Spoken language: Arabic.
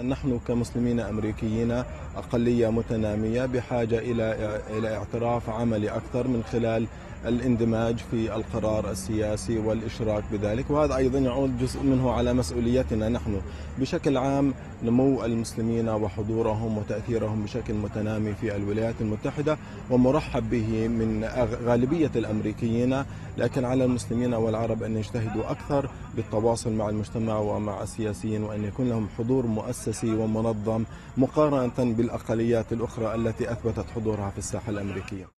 نحن كمسلمين أمريكيين أقلية متنامية بحاجة إلى اعتراف عملي أكثر من خلال الاندماج في القرار السياسي والإشراك بذلك، وهذا أيضا يعود جزء منه على مسؤوليتنا نحن بشكل عام. نمو المسلمين وحضورهم وتأثيرهم بشكل متنامي في الولايات المتحدة ومرحب به من غالبية الأمريكيين، لكن على المسلمين والعرب أن يجتهدوا أكثر بالتواصل مع المجتمع ومع السياسيين، وأن يكون لهم حضور مؤسسي ومنظم مقارنة بالأقليات الأخرى التي أثبتت حضورها في الساحة الأمريكية.